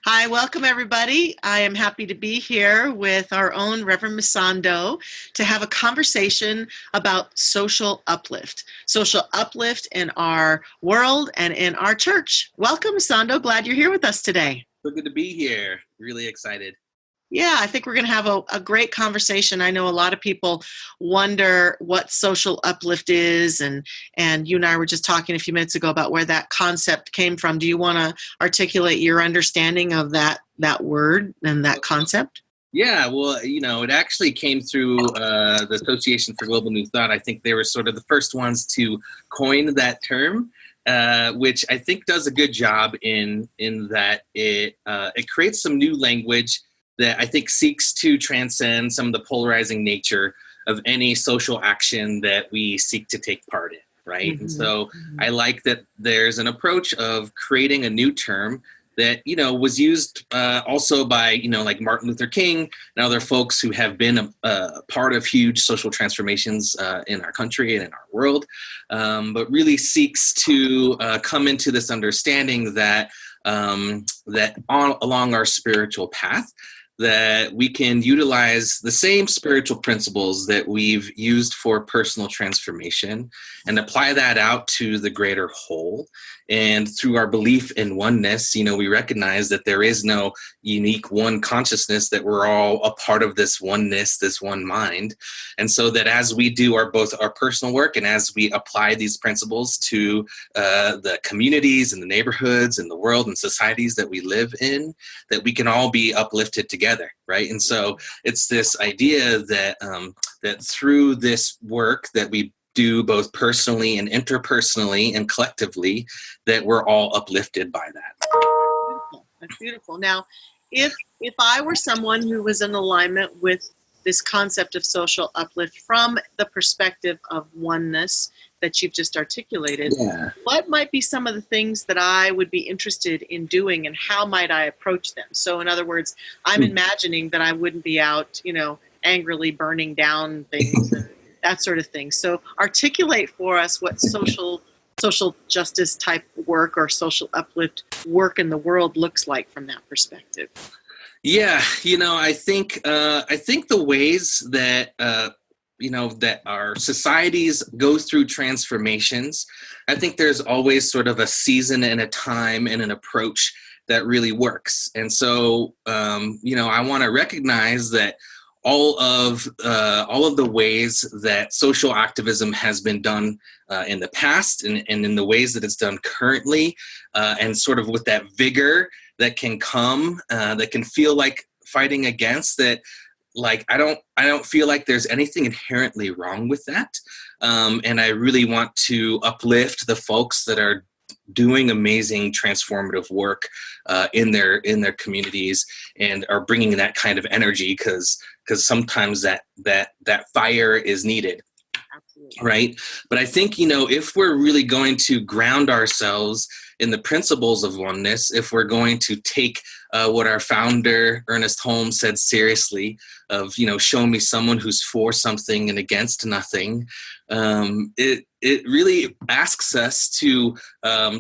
Hi, welcome everybody. I am happy to be here with our own Reverend Masando to have a conversation about social uplift in our world and in our church. Welcome, Masando. Glad you're here with us today. So good to be here. Really excited. Yeah, I think we're going to have a great conversation. I know a lot of people wonder what social uplift is, and you and I were just talking a few minutes ago about where that concept came from. Do you want to articulate your understanding of that word and that concept? Yeah, well, it actually came through the Association for Global New Thought. I think they were sort of the first ones to coin that term, which I think does a good job in that it creates some new language that I think seeks to transcend some of the polarizing nature of any social action that we seek to take part in, right? Mm-hmm. And so I like that there's an approach of creating a new term that, was used also by, like Martin Luther King and other folks who have been a part of huge social transformations in our country and in our world, but really seeks to come into this understanding that along our spiritual path, that we can utilize the same spiritual principles that we've used for personal transformation and apply that out to the greater whole. And through our belief in oneness, we recognize that there is no unique one consciousness, that we're all a part of this oneness, this one mind. And so that as we do both our personal work and as we apply these principles to the communities and the neighborhoods and the world and societies that we live in, that we can all be uplifted together, right? And so it's this idea that that through this work that we do both personally and interpersonally and collectively, that we're all uplifted by that. That's beautiful. Now, if I were someone who was in alignment with this concept of social uplift from the perspective of oneness that you've just articulated, What might be some of the things that I would be interested in doing, and how might I approach them? So in other words, I'm imagining that I wouldn't be out, angrily burning down things and that sort of thing. So articulate for us what social justice type work or social uplift work in the world looks like from that perspective. Yeah, I think the ways that that our societies go through transformations, I think there's always sort of a season and a time and an approach that really works. And so, I want to recognize that all of the ways that social activism has been done in the past and in the ways that it's done currently, and sort of with that vigor that can come, that can feel like fighting against that. Like, I don't feel like there's anything inherently wrong with that. And I really want to uplift the folks that are doing amazing transformative work in their communities and are bringing that kind of energy, because sometimes that fire is needed. Absolutely. Right. But I think, if we're really going to ground ourselves in the principles of oneness, if we're going to take what our founder, Ernest Holmes, said seriously of, show me someone who's for something and against nothing, it really asks us to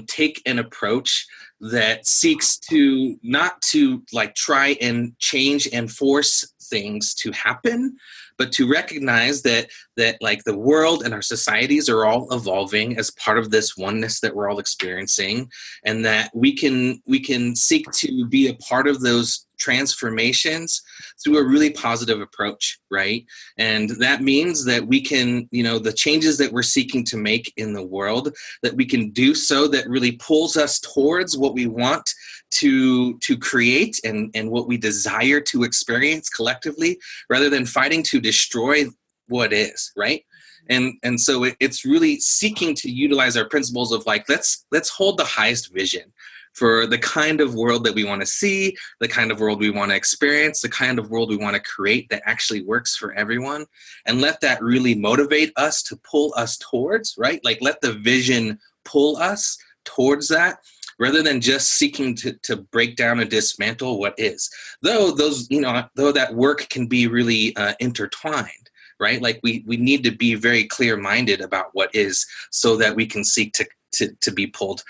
take an approach that seeks to not to try and change and force things to happen, but to recognize that the world and our societies are all evolving as part of this oneness that we're all experiencing, and that we can seek to be a part of those transformations through a really positive approach, right? And that means that we can, the changes that we're seeking to make in the world, that we can do so that really pulls us towards what we want to create and what we desire to experience collectively, rather than fighting to destroy what is, right? And so it's really seeking to utilize our principles of let's hold the highest vision for the kind of world that we want to see, the kind of world we want to experience, the kind of world we want to create that actually works for everyone, and let that really motivate us to pull us towards, right? Let the vision pull us towards that, rather than just seeking to break down and dismantle what is. Though that work can be really intertwined, right? We need to be very clear-minded about what is, so that we can seek to be pulled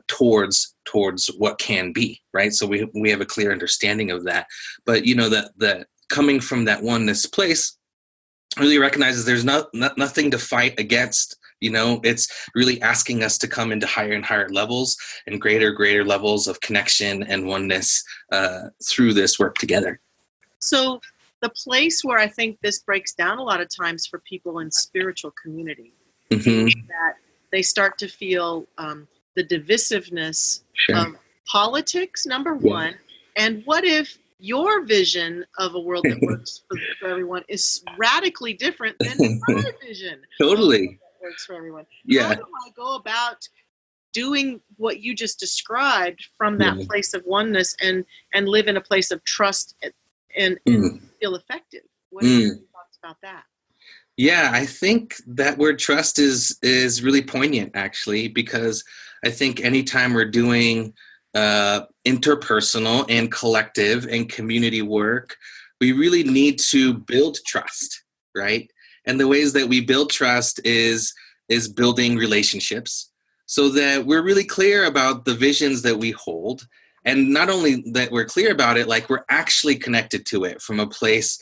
towards what can be, right? So we have a clear understanding of that. But that coming from that oneness place really recognizes there's nothing to fight against. It's really asking us to come into higher and higher levels and greater levels of connection and oneness through this work together. So the place where I think this breaks down a lot of times for people in spiritual community is that they start to feel the divisiveness of politics, number one, and what if your vision of a world that works for everyone is radically different than my vision. Totally. That works for everyone. Yeah. How do I go about doing what you just described from that place of oneness and live in a place of trust and feel effective? What are your thoughts about that? Yeah, I think that word trust is really poignant, actually, because I think anytime we're doing interpersonal and collective and community work, we really need to build trust, right? And the ways that we build trust is building relationships so that we're really clear about the visions that we hold. And not only that we're clear about it, like we're actually connected to it from a place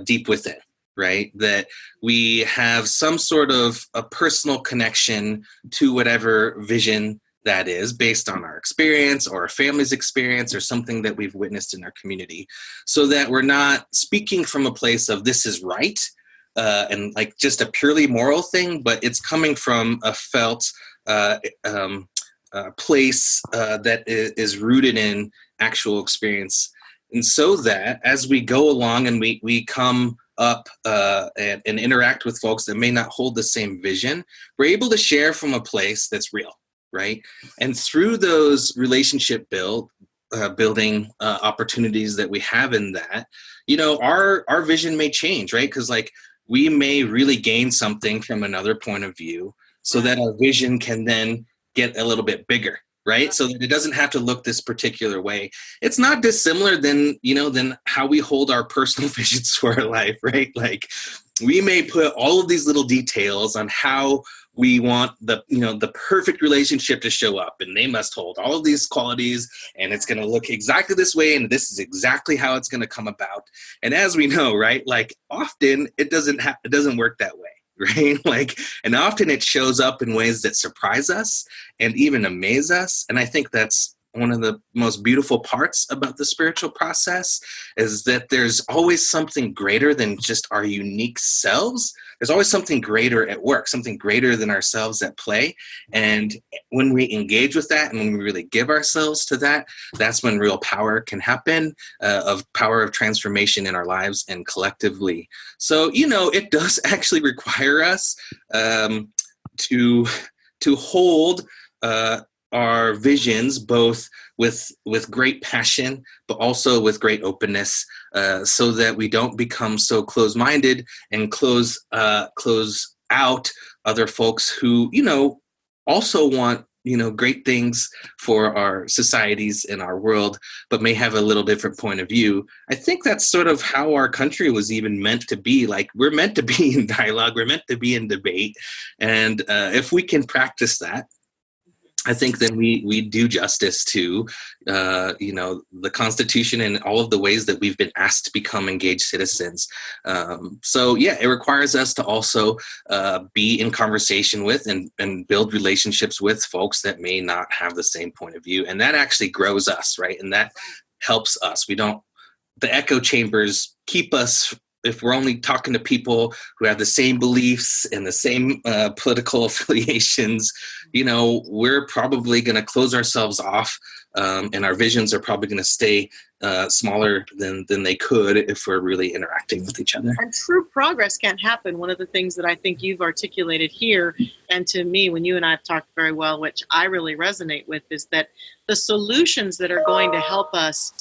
deep within, right? That we have some sort of a personal connection to whatever vision that is based on our experience or our family's experience or something that we've witnessed in our community, so that we're not speaking from a place of this is right and like just a purely moral thing, but it's coming from a felt place that is rooted in actual experience. And so that as we go along and we come up and interact with folks that may not hold the same vision, we're able to share from a place that's real, right? And through those relationship building opportunities that we have in that, our vision may change, right? Because like we may really gain something from another point of view so that our vision can then get a little bit bigger, right? So that it doesn't have to look this particular way. It's not dissimilar than how we hold our personal visions for our life, right? Like we may put all of these little details on how we want the perfect relationship to show up, and they must hold all of these qualities, and it's going to look exactly this way, and this is exactly how it's going to come about. And as we know, right, like often it doesn't work that way. Right? Like, and often it shows up in ways that surprise us and even amaze us. And I think that's one of the most beautiful parts about the spiritual process, is that there's always something greater than just our unique selves. There's always something greater at work, something greater than ourselves at play. And when we engage with that and when we really give ourselves to that, that's when real power can happen, of power of transformation in our lives and collectively. So, it does actually require us to hold our visions both with great passion, but also with great openness, so that we don't become so close-minded and close out other folks who, also want, great things for our societies and our world, but may have a little different point of view. I think that's sort of how our country was even meant to be. Like, we're meant to be in dialogue, we're meant to be in debate. And if we can practice that, I think then we do justice to, the Constitution and all of the ways that we've been asked to become engaged citizens. So yeah, it requires us to also be in conversation with and build relationships with folks that may not have the same point of view. And that actually grows us, right? And that helps us. The echo chambers keep us, if we're only talking to people who have the same beliefs and the same political affiliations, we're probably going to close ourselves off, and our visions are probably going to stay smaller than they could if we're really interacting with each other. And true progress can't happen. One of the things that I think you've articulated here, and to me, when you and I have talked very well, which I really resonate with, is that the solutions that are going to help us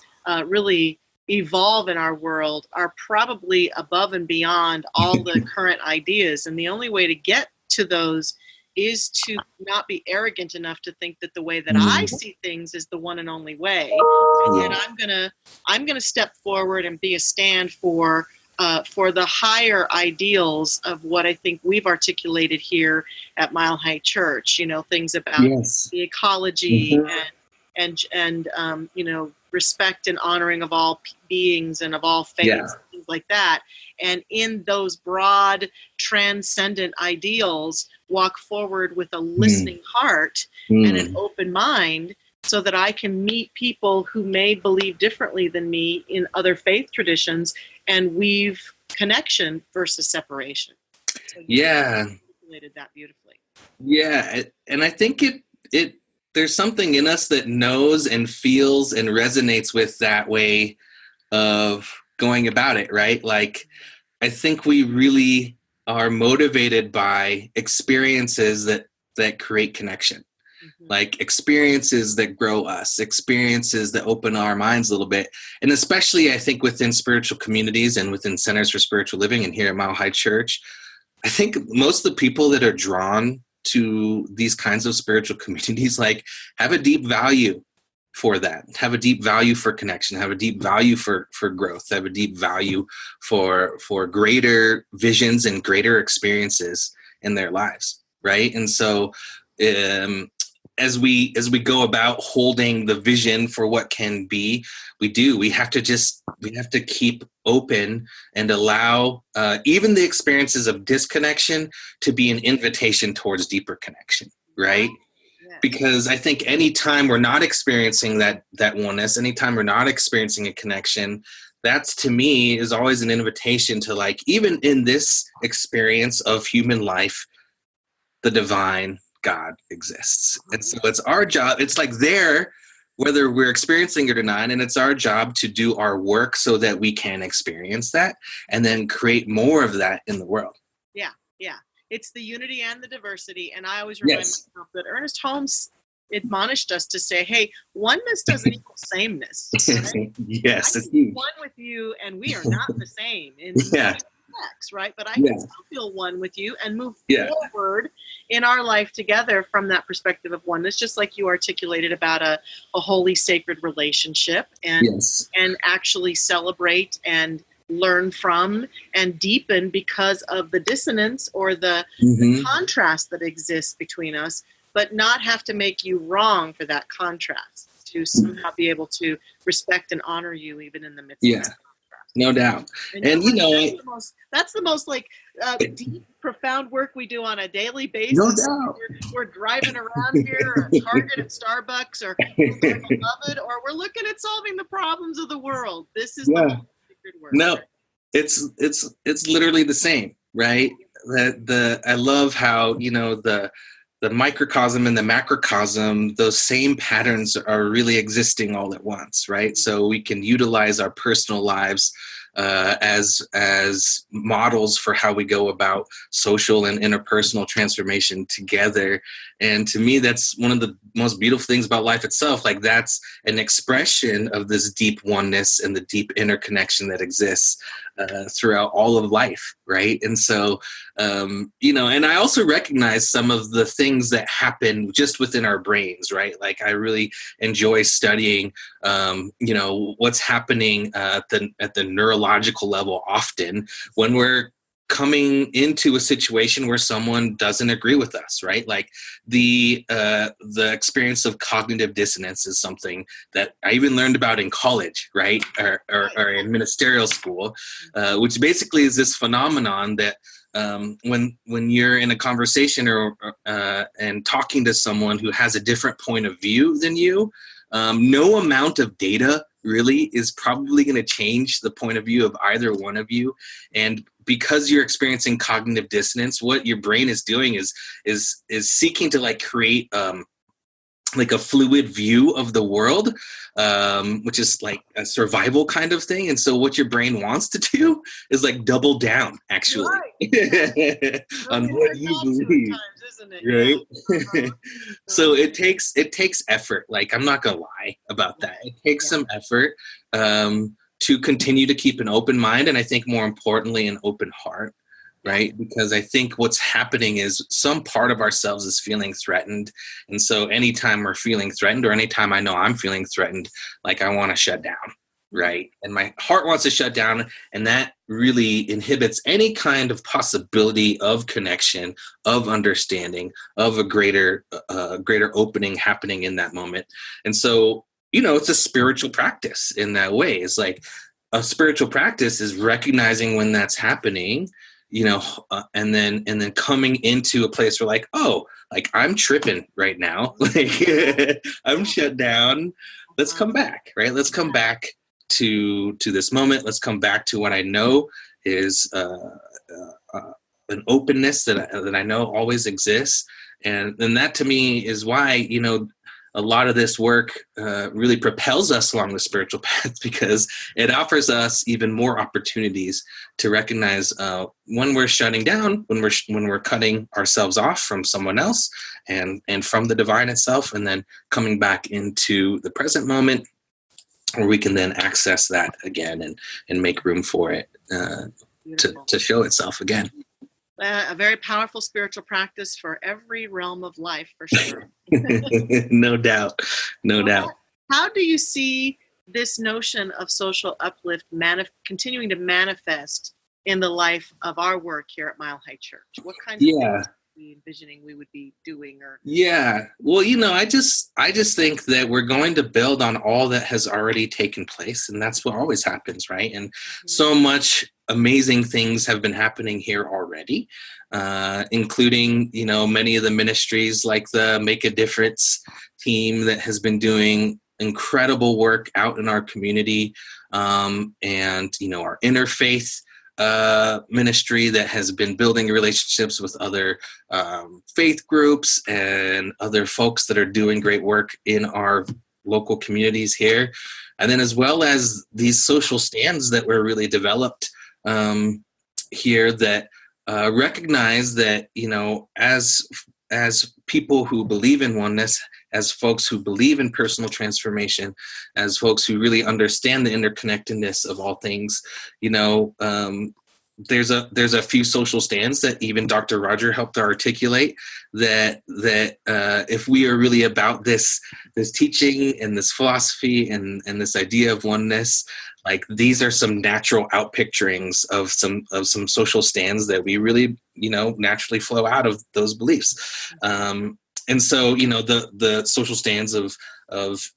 really evolve in our world are probably above and beyond all the current ideas. And the only way to get to those is to not be arrogant enough to think that the way that I see things is the one and only way. And yet I'm gonna step forward and be a stand for for the higher ideals of what I think we've articulated here at Mile High Church. You know, things about the ecology and you know, respect and honoring of all beings and of all faiths, things like that. And in those broad, transcendent ideals, walk forward with a listening heart and an open mind, so that I can meet people who may believe differently than me in other faith traditions and weave connection versus separation. So you articulated that beautifully. Yeah, and I think it there's something in us that knows and feels and resonates with that way of going about it, right? Like, I think we really are motivated by experiences that create connection. Like experiences that grow us, experiences that open our minds a little bit. And especially, I think, within spiritual communities and within centers for spiritual living and here at Mile High Church, I think most of the people that are drawn to these kinds of spiritual communities, like, have a deep value for that, have a deep value for connection, have a deep value for growth, have a deep value for greater visions and greater experiences in their lives, right? And so as we go about holding the vision for what can be, we have to keep open and allow even the experiences of disconnection to be an invitation towards deeper connection, right? Because I think anytime we're not experiencing that oneness, anytime we're not experiencing a connection, that's, to me, is always an invitation to, like, even in this experience of human life, the divine God exists. And so it's our job, it's like there, whether we're experiencing it or not, and it's our job to do our work so that we can experience that and then create more of that in the world. Yeah. It's the unity and the diversity. And I always remind myself that Ernest Holmes admonished us to say, hey, oneness doesn't equal sameness. Right? Yes. I can be one with you and we are not the same in respects, right? But I can still feel one with you and move forward in our life together from that perspective of oneness, just like you articulated about a holy, sacred relationship, and actually celebrate and learn from and deepen because of the dissonance or the contrast that exists between us, but not have to make you wrong for that contrast, to somehow be able to respect and honor you even in the midst of that. No doubt. And you know, that's the most like deep, profound work we do on a daily basis. No doubt. We're driving around here at Target, at Starbucks, or Beloved, or we're looking at solving the problems of the world. This is the sacred work. No, it's literally the same, right? I love how, you know, the microcosm and the macrocosm, those same patterns are really existing all at once, right? So we can utilize our personal lives as models for how we go about social and interpersonal transformation together. And to me, that's one of the most beautiful things about life itself. Like, that's an expression of this deep oneness and the deep interconnection that exists throughout all of life, right? And so, you know, and I also recognize some of the things that happen just within our brains, right? Like, I really enjoy studying, you know, what's happening at the neurological level often when we're coming into a situation where someone doesn't agree with us, right? Like the experience of cognitive dissonance is something that I even learned about in college, right? Or in ministerial school, which basically is this phenomenon that when you're in a conversation or and talking to someone who has a different point of view than you, no amount of data really is probably going to change the point of view of either one of you. And because you're experiencing cognitive dissonance, what your brain is doing is seeking to like create like a fluid view of the world, which is like a survival kind of thing. And so what your brain wants to do is like double down, actually, on what you believe, right? So it takes effort. Like, I'm not gonna lie about that. It takes some effort to continue to keep an open mind, and I think more importantly, an open heart. Right? Because I think what's happening is some part of ourselves is feeling threatened. And so anytime we're feeling threatened, or anytime I know I'm feeling threatened, like, I want to shut down. right? And my heart wants to shut down, and that really inhibits any kind of possibility of connection, of understanding, of a greater opening happening in that moment. And so, it's a spiritual practice in that way. It's like a spiritual practice is recognizing when that's happening, and then coming into a place where like, oh, like I'm tripping right now, like I'm shut down. Let's come back, right? Let's come back to this moment. Let's come back to what I know is an openness that I know always exists, and that to me is why a lot of this work really propels us along the spiritual path, because it offers us even more opportunities to recognize when we're shutting down, when we're cutting ourselves off from someone else and from the divine itself, and then coming back into the present moment, where we can then access that again and make room for it to show itself again. A very powerful spiritual practice for every realm of life, for sure. No doubt. How do you see this notion of social uplift continuing to manifest in the life of our work here at Mile High Church? What kind of things are we envisioning we would be doing? Well, I just think that we're going to build on all that has already taken place, and that's what always happens, right? And so much amazing things have been happening here already, including many of the ministries like the Make a Difference team that has been doing incredible work out in our community, and our interfaith ministry that has been building relationships with other faith groups and other folks that are doing great work in our local communities here. And then as well as these social stands that were really developed here that recognize that, as people who believe in oneness, as folks who believe in personal transformation, as folks who really understand the interconnectedness of all things, there's a few social stands that even Dr. Roger helped to articulate that if we are really about this teaching and this philosophy and this idea of oneness, like these are some natural outpicturings of some social stands that we really naturally flow out of those beliefs. And so, the social stands of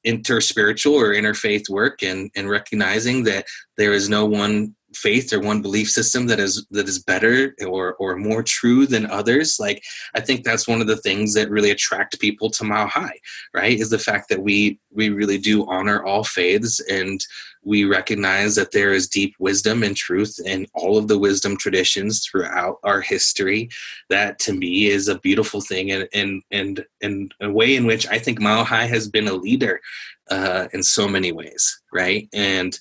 interspiritual or interfaith work and recognizing that there is no one faith or one belief system that is better or more true than others. Like, I think that's one of the things that really attract people to Mile High, right? Is the fact that we really do honor all faiths, and we recognize that there is deep wisdom and truth in all of the wisdom traditions throughout our history. That to me is a beautiful thing, and a way in which I think Mile High has been a leader in so many ways, right? And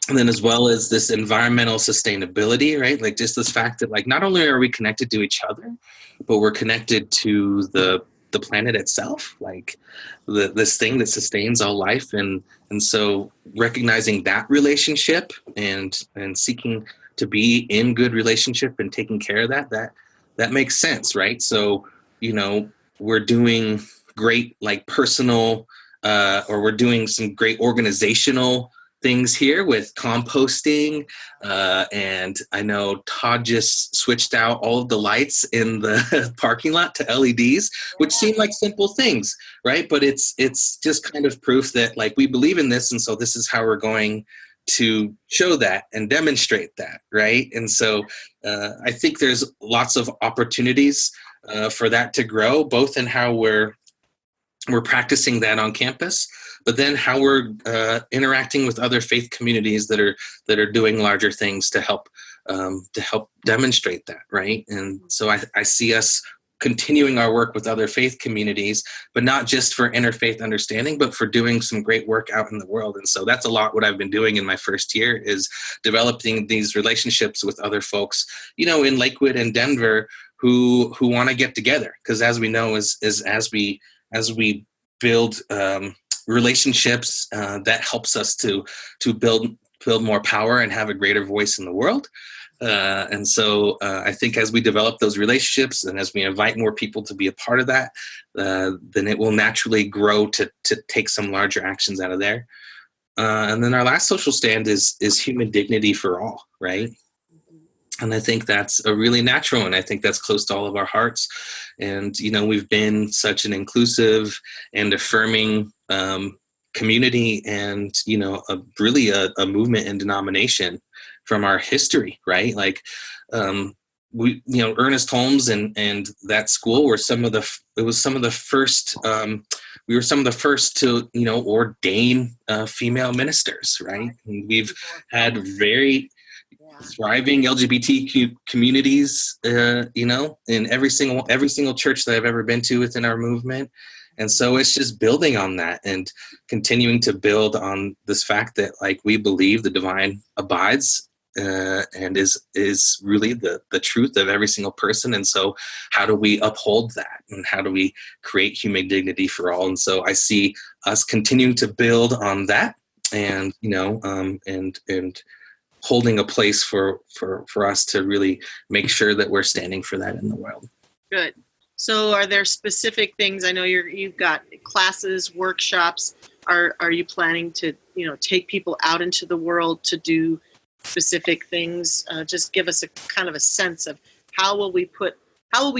then as well as this environmental sustainability, right? Like just this fact that like not only are we connected to each other, but we're connected to the planet itself, like this thing that sustains all life. And so recognizing that relationship and seeking to be in good relationship and taking care of that makes sense, right? So, we're doing great like personal or we're doing some great organizational things here with composting, and I know Todd just switched out all of the lights in the parking lot to LEDs, which seem like simple things, right? But it's just kind of proof that like we believe in this, and so this is how we're going to show that and demonstrate that, right? And so I think there's lots of opportunities for that to grow, both in how we're practicing that on campus, but then how we're interacting with other faith communities that are doing larger things to help demonstrate that, right? And so I see us continuing our work with other faith communities, but not just for interfaith understanding, but for doing some great work out in the world. And so that's a lot what I've been doing in my first year, is developing these relationships with other folks, in Lakewood and Denver who want to get together. Because as we know, as we build relationships, that helps us to build more power and have a greater voice in the world. And so I think as we develop those relationships and as we invite more people to be a part of that, then it will naturally grow to take some larger actions out of there. And then our last social stand is human dignity for all, right? And I think that's a really natural one. I think that's close to all of our hearts. And, we've been such an inclusive and affirming community and, really a movement and denomination from our history, right? Like, Ernest Holmes and that school were some of the first, we were some of the first to, ordain female ministers, right? And we've had very thriving LGBTQ communities, in every single church that I've ever been to within our movement. And so it's just building on that and continuing to build on this fact that, like, we believe the divine abides and is really the truth of every single person. And so how do we uphold that? And how do we create human dignity for all? And so I see us continuing to build on that and, and holding a place for us to really make sure that we're standing for that in the world. Good. So are there specific things? I know you've got classes, workshops. Are you planning to, take people out into the world to do specific things? Just give us a kind of a sense of how will we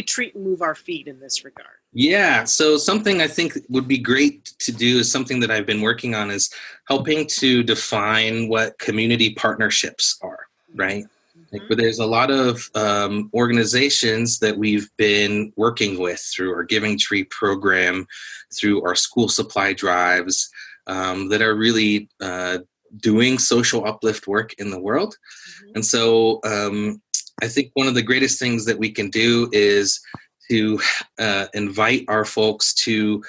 treat and move our feet in this regard? Yeah, so something I think would be great to do is something that I've been working on is helping to define what community partnerships are, right? Like, but there's a lot of organizations that we've been working with through our Giving Tree program, through our school supply drives, that are really doing social uplift work in the world. And so I think one of the greatest things that we can do is to invite our folks to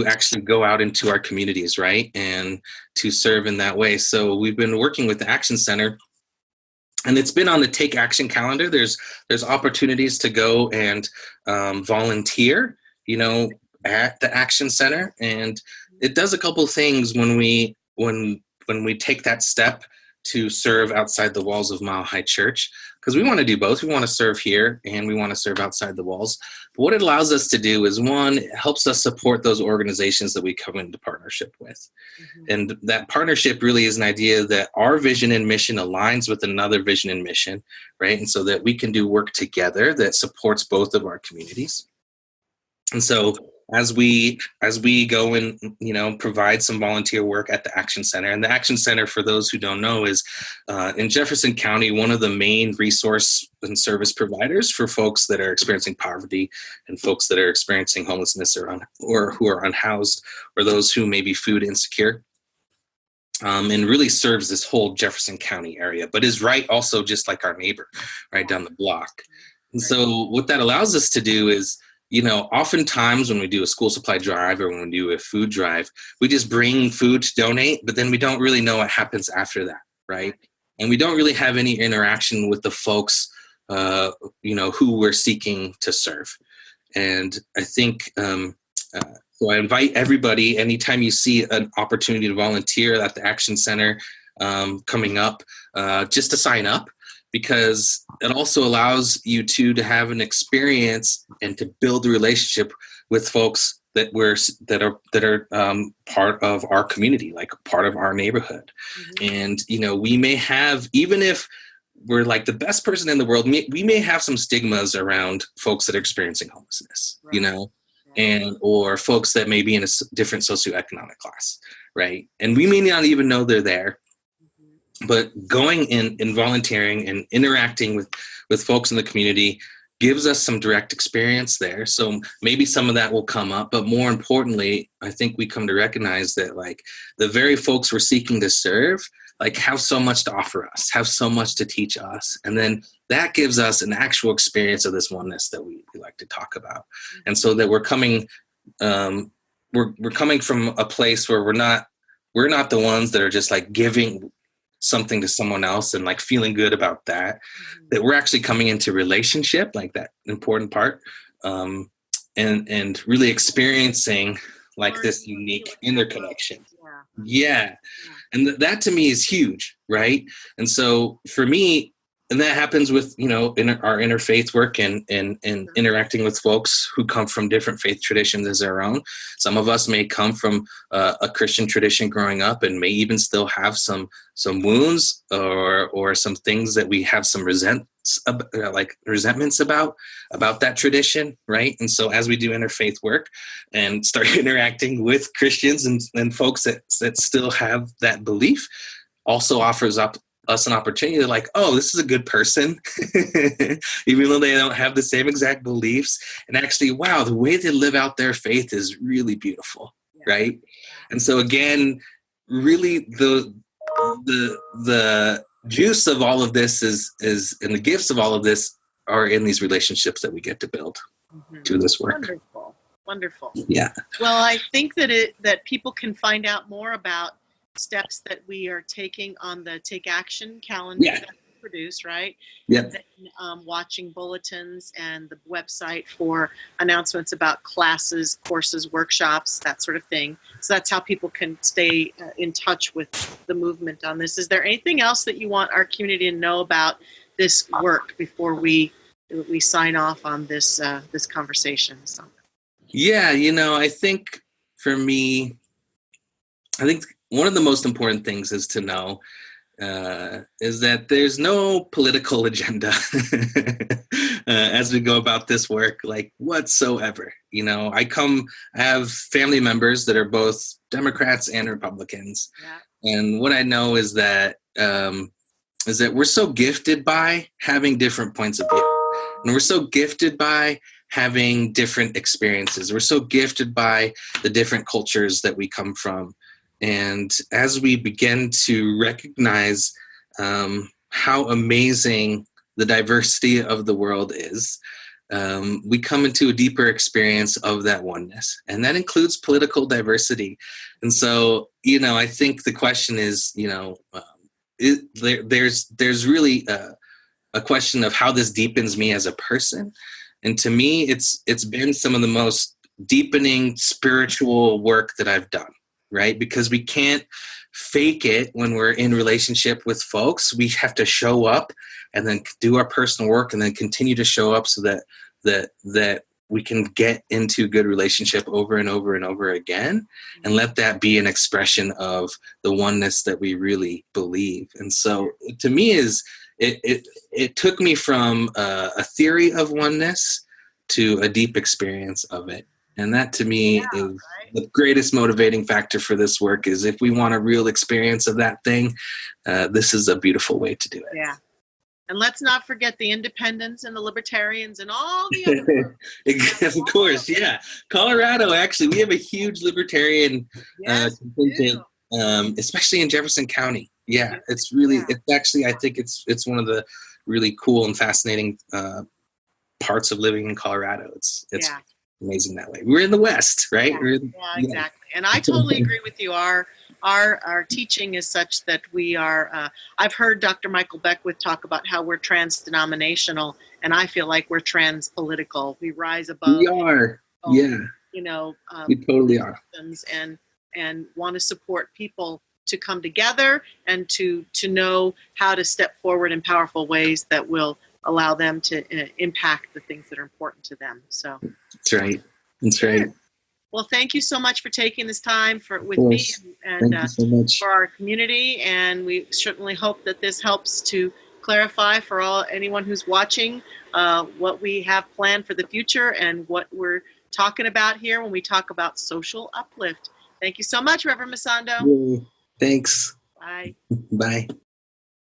actually go out into our communities, right? And to serve in that way. So we've been working with the Action Center, and it's been on the Take Action calendar. There's opportunities to go and volunteer, at the Action Center. And it does a couple of things when we take that step to serve outside the walls of Mile High Church, because we want to do both. We want to serve here and we want to serve outside the walls. But what it allows us to do is, one, it helps us support those organizations that we come into partnership with. And that partnership really is an idea that our vision and mission aligns with another vision and mission, right? And so that we can do work together that supports both of our communities. And so as we go and, provide some volunteer work at the Action Center, and the Action Center, for those who don't know, is in Jefferson County, one of the main resource and service providers for folks that are experiencing poverty and folks that are experiencing homelessness or who are unhoused, or those who may be food insecure. And really serves this whole Jefferson County area, but is right also just like our neighbor right down the block. And so what that allows us to do is, oftentimes when we do a school supply drive or when we do a food drive, we just bring food to donate, but then we don't really know what happens after that, right? And we don't really have any interaction with the folks, who we're seeking to serve. And I think, so I invite everybody, anytime you see an opportunity to volunteer at the Action Center coming up, just to sign up, because it also allows you to have an experience and to build a relationship with folks that are part of our community, like part of our neighborhood. And, we may have, even if we're like the best person in the world, we may have some stigmas around folks that are experiencing homelessness, and or folks that may be in a different socioeconomic class, right? And we may not even know they're there. But going in and volunteering and interacting with folks in the community gives us some direct experience there. So maybe some of that will come up. But more importantly, I think we come to recognize that, like, the very folks we're seeking to serve, like, have so much to offer us, have so much to teach us. And then that gives us an actual experience of this oneness that we like to talk about. And so that we're coming from a place where we're not the ones that are just like giving something to someone else and like feeling good about that, that we're actually coming into relationship, like that important part, and really experiencing like this unique interconnection. Yeah. And that to me is huge, right? And so for me, and that happens with, in our interfaith work and interacting with folks who come from different faith traditions as their own. Some of us may come from a Christian tradition growing up and may even still have some wounds or some things that we have some resentments about that tradition, right? And so as we do interfaith work and start interacting with Christians and folks that still have that belief, also offers up us an opportunity to like, oh, this is a good person, even though they don't have the same exact beliefs. And actually, wow, the way they live out their faith is really beautiful, right? And so again, really the juice of all of this is and the gifts of all of this are in these relationships that we get to build through this work. Wonderful. Yeah. Well, I think that people can find out more about steps that we are taking on the Take Action calendar that we produce, right? Yep. And then, watching bulletins and the website for announcements about classes, courses, workshops, that sort of thing. So that's how people can stay in touch with the movement on this. Is there anything else that you want our community to know about this work before we sign off on this this conversation? So. Yeah, I think for me, one of the most important things is to know is that there's no political agenda as we go about this work, like whatsoever. I have family members that are both Democrats and Republicans. Yeah. And what I know is that we're so gifted by having different points of view. And we're so gifted by having different experiences. We're so gifted by the different cultures that we come from. And as we begin to recognize how amazing the diversity of the world is, we come into a deeper experience of that oneness. And that includes political diversity. And so, I think the question is, there's really a question of how this deepens me as a person. And to me, it's been some of the most deepening spiritual work that I've done. Right? Because we can't fake it when we're in relationship with folks. We have to show up and then do our personal work and then continue to show up so that we can get into good relationship over and over and over again, and let that be an expression of the oneness that we really believe. And so to me it took me from a theory of oneness to a deep experience of it. And that to me is the greatest motivating factor for this work. Is if we want a real experience of that thing, this is a beautiful way to do it. Yeah. And let's not forget the independents and the libertarians and all the other Of course, yeah. Colorado, actually, we have a huge libertarian contingent, especially in Jefferson County. Yeah, it's really, it's actually, I think it's one of the really cool and fascinating parts of living in Colorado. It's amazing that way. We're in the West, right? Yeah, exactly. And I totally agree with you. Our teaching is such that we are, I've heard Dr. Michael Beckwith talk about how we're trans-denominational, and I feel like we're trans-political. We rise above. We are, we totally are. And want to support people to come together and to know how to step forward in powerful ways that will allow them to impact the things that are important to them. So that's right. That's right. Well, thank you so much for taking this time with me and so much for our community. And we certainly hope that this helps to clarify for anyone who's watching what we have planned for the future and what we're talking about here when we talk about social uplift. Thank you so much, Reverend Masando. Thanks. Bye. Bye.